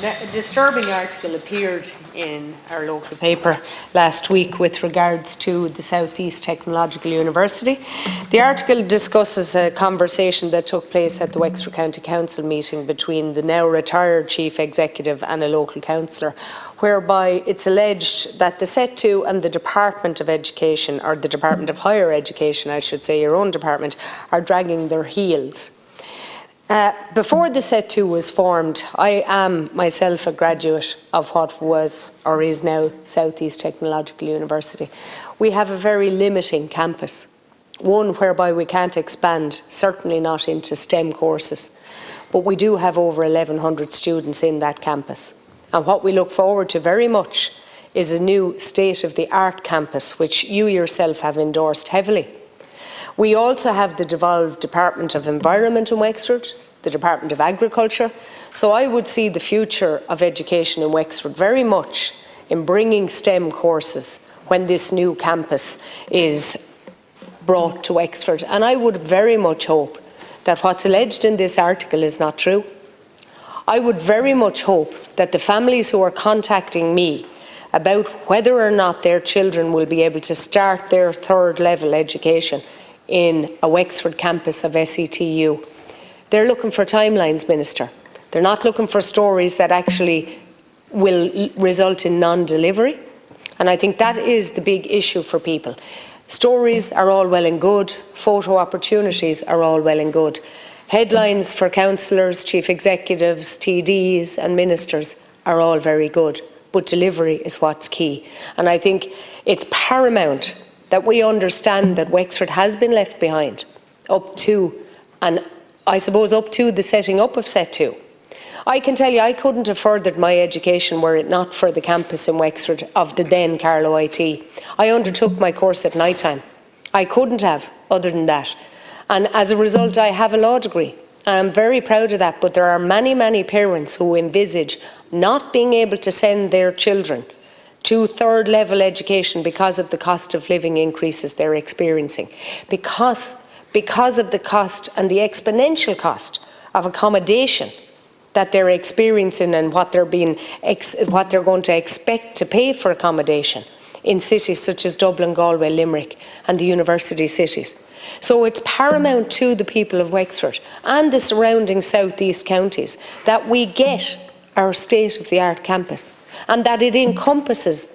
A disturbing article appeared in our local paper last week with regards to the South East Technological University. The article discusses a conversation that took place at the Wexford County Council meeting between the now retired Chief Executive and a local councillor, whereby it's alleged that the Set2 and the Department of Education, or the Department of Higher Education, I should say, your own department, are dragging their heels. Before the Set2 was formed, I am myself a graduate of what was or is now South East Technological University. We have a very limiting campus, one whereby we can't expand, certainly not into STEM courses, but we do have over 1,100 students in that campus. And what we look forward to very much is a new state-of-the-art campus, which you yourself have endorsed heavily. We also have the devolved Department of Environment in Wexford, the Department of Agriculture. So I would see the future of education in Wexford very much in bringing STEM courses when this new campus is brought to Wexford. And I would very much hope that what's alleged in this article is not true. I would very much hope that the families who are contacting me about whether or not their children will be able to start their third level education in a Wexford campus of SETU. They're looking for timelines, Minister. They're not looking for stories that actually will result in non-delivery. And I think that is the big issue for people. Stories are all well and good. Photo opportunities are all well and good. Headlines for councillors, chief executives, TDs and ministers are all very good. But delivery is what's key. And I think it's paramount that we understand that Wexford has been left behind up to, and I suppose up to the setting up of Set2. I can tell you I couldn't have furthered my education were it not for the campus in Wexford of the then Carlow IT. I undertook my course at night time. I couldn't have other than that. And as a result, I have a law degree. And I'm very proud of that, but there are many, many parents who envisage not being able to send their children to third level education because of the cost of living increases they're experiencing. Because of the cost and the exponential cost of accommodation that they're experiencing and what they're going to expect to pay for accommodation in cities such as Dublin, Galway, Limerick and the university cities. So it's paramount to the people of Wexford and the surrounding South East counties that we get our state-of-the-art campus and that it encompasses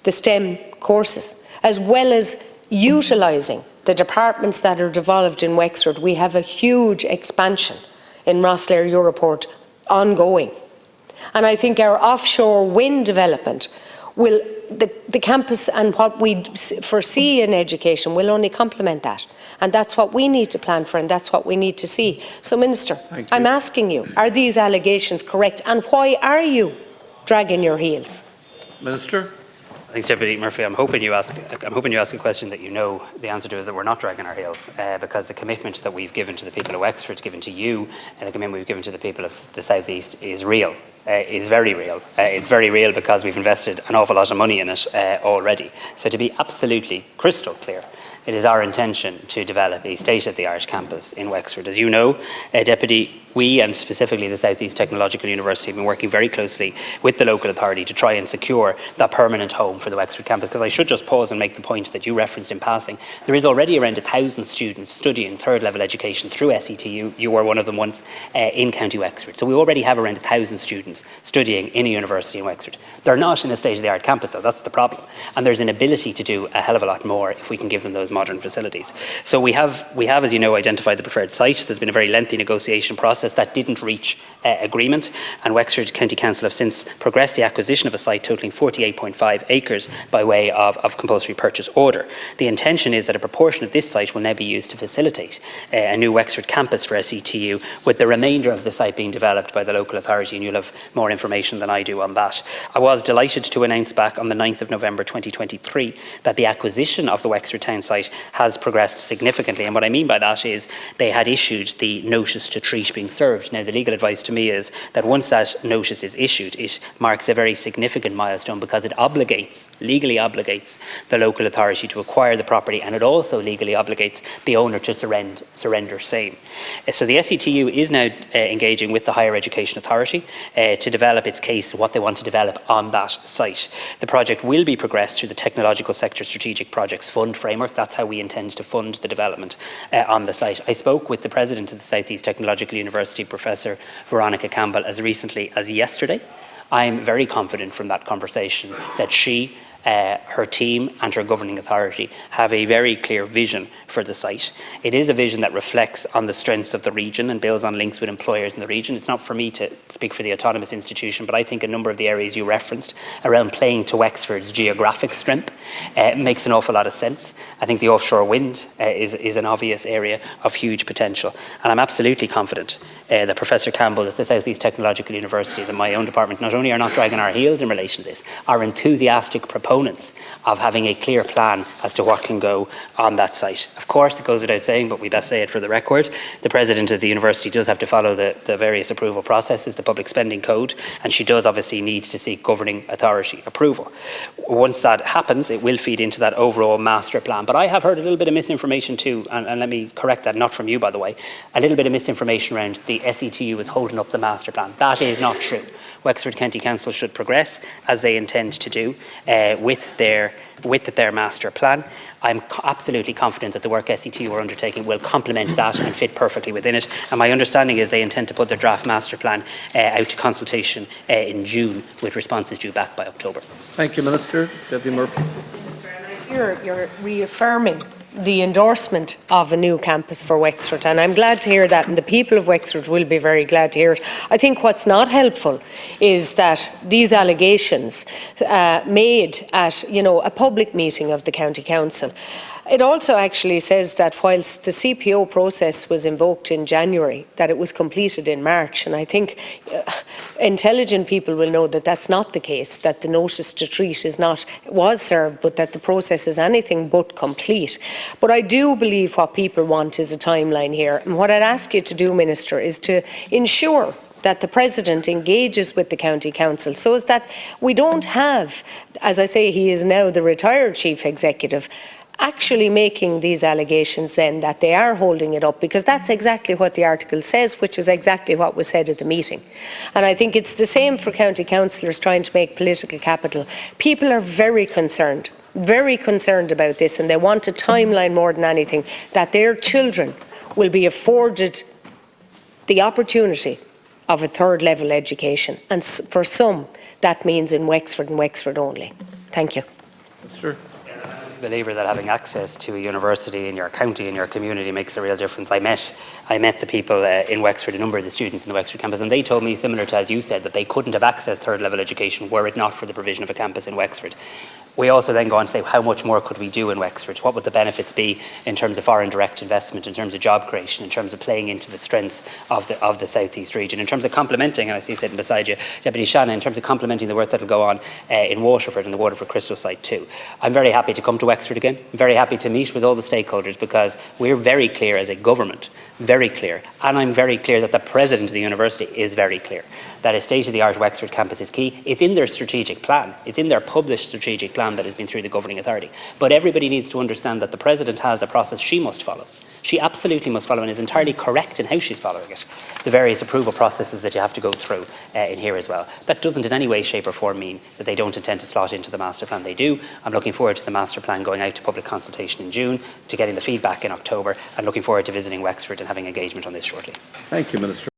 the STEM courses, as well as utilising the departments that are devolved in Wexford. We have a huge expansion in Rosslare Europort ongoing. And I think our offshore wind development will, the campus and what we foresee in education will only complement that. And that's what we need to plan for and that's what we need to see. So Minister, I'm asking you, are these allegations correct and why are you dragging your heels? Minister. Thanks, Deputy Murphy. I'm hoping you ask a question that you know the answer to is that we're not dragging our heels, because the commitment that we've given to the people of Wexford, given to you, and the commitment we've given to the people of the South East is real. Is very real. It's very real because we've invested an awful lot of money in it already. So to be absolutely crystal clear, it is our intention to develop a state-of-the-art campus in Wexford. As you know, Deputy, we and specifically the South East Technological University have been working very closely with the local authority to try and secure that permanent home for the Wexford campus, because I should just pause and make the point that you referenced in passing. There is already around 1,000 students studying third level education through SETU. You were one of them once in County Wexford. So we already have around 1,000 students studying in a university in Wexford. They're not in a state-of-the-art campus though, that's the problem. And there's an ability to do a hell of a lot more if we can give them those modern facilities. So we have, as you know, identified the preferred site. There's been a very lengthy negotiation process that didn't reach agreement, and Wexford County Council have since progressed the acquisition of a site totalling 48.5 acres by way of compulsory purchase order. The intention is that a proportion of this site will now be used to facilitate a new Wexford campus for SETU, with the remainder of the site being developed by the local authority, and you'll have more information than I do on that. I was delighted to announce back on the 9th of November 2023 that the acquisition of the Wexford Town site site has progressed significantly. And what I mean by that is they had issued the notice to treat being served. Now, the legal advice to me is that once that notice is issued, it marks a very significant milestone because it legally obligates the local authority to acquire the property, and it also legally obligates the owner to surrender same. So the SETU is now engaging with the Higher Education Authority to develop its case, what they want to develop on that site. The project will be progressed through the Technological Sector Strategic Projects Fund framework. That's how we intend to fund the development on the site. I spoke with the President of the South East Technological University, Professor Veronica Campbell, as recently as yesterday. I'm very confident from that conversation that she, her team and her governing authority have a very clear vision for the site. It is a vision that reflects on the strengths of the region and builds on links with employers in the region. It's not for me to speak for the autonomous institution, but I think a number of the areas you referenced around playing to Wexford's geographic strength makes an awful lot of sense. I think the offshore wind is an obvious area of huge potential, and I'm absolutely confident that Professor Campbell at the South East Technological University, that my own department, not only are not dragging our heels in relation to this, are enthusiastic proponents of having a clear plan as to what can go on that site. Of course, it goes without saying, but we best say it for the record, the President of the University does have to follow the various approval processes, the Public Spending Code, and she does obviously need to seek governing authority approval. Once that happens, it will feed into that overall master plan. But I have heard a little bit of misinformation too, and let me correct that, not from you by the way, a little bit of misinformation around the SETU is holding up the master plan. That is not true. Wexford County Council should progress as they intend to do with their master plan. I'm absolutely confident that the work SETU are undertaking will complement that and fit perfectly within it. And my understanding is they intend to put their draft master plan out to consultation in June, with responses due back by October. Thank you, Minister. Deputy Murphy. You're reaffirming the endorsement of a new campus for Wexford, and I'm glad to hear that, and the people of Wexford will be very glad to hear it. I think what's not helpful is that these allegations made at a public meeting of the County Council. It also actually says that whilst the CPO process was invoked in January, that it was completed in March. And I think intelligent people will know that that's not the case, that the notice to treat was served, but that the process is anything but complete. But I do believe what people want is a timeline here. And what I'd ask you to do, Minister, is to ensure that the President engages with the County Council so as that we don't have, as I say, he is now the retired Chief Executive, actually making these allegations then that they are holding it up, because that's exactly what the article says, which is exactly what was said at the meeting. And I think it's the same for county councillors trying to make political capital. People are very concerned about this, and they want a timeline more than anything, that their children will be afforded the opportunity of a third level education. And for some, that means in Wexford and Wexford only. Thank you. Sure. Believer that having access to a university in your county, in your community, makes a real difference. I met the people in Wexford, a number of the students in the Wexford campus, and they told me, similar to as you said, that they couldn't have accessed third level education were it not for the provision of a campus in Wexford. We also then go on to say, how much more could we do in Wexford? What would the benefits be in terms of foreign direct investment, in terms of job creation, in terms of playing into the strengths of the South East region, in terms of complementing, and I see sitting beside you, Deputy Shannon, in terms of complementing the work that will go on in Waterford and the Waterford Crystal site too. I'm very happy to come to Wexford again. I'm very happy to meet with all the stakeholders, because we're very clear as a government, very clear, and I'm very clear that the President of the University is very clear that a state-of-the-art Wexford campus is key. It's in their strategic plan. It's in their published strategic plan that has been through the governing authority. But everybody needs to understand that the President has a process she must follow. She absolutely must follow, and is entirely correct in how she's following it. The various approval processes that you have to go through in here as well. That doesn't in any way, shape or form mean that they don't intend to slot into the master plan. They do. I'm looking forward to the master plan going out to public consultation in June, to getting the feedback in October, and looking forward to visiting Wexford and having engagement on this shortly. Thank you, Minister.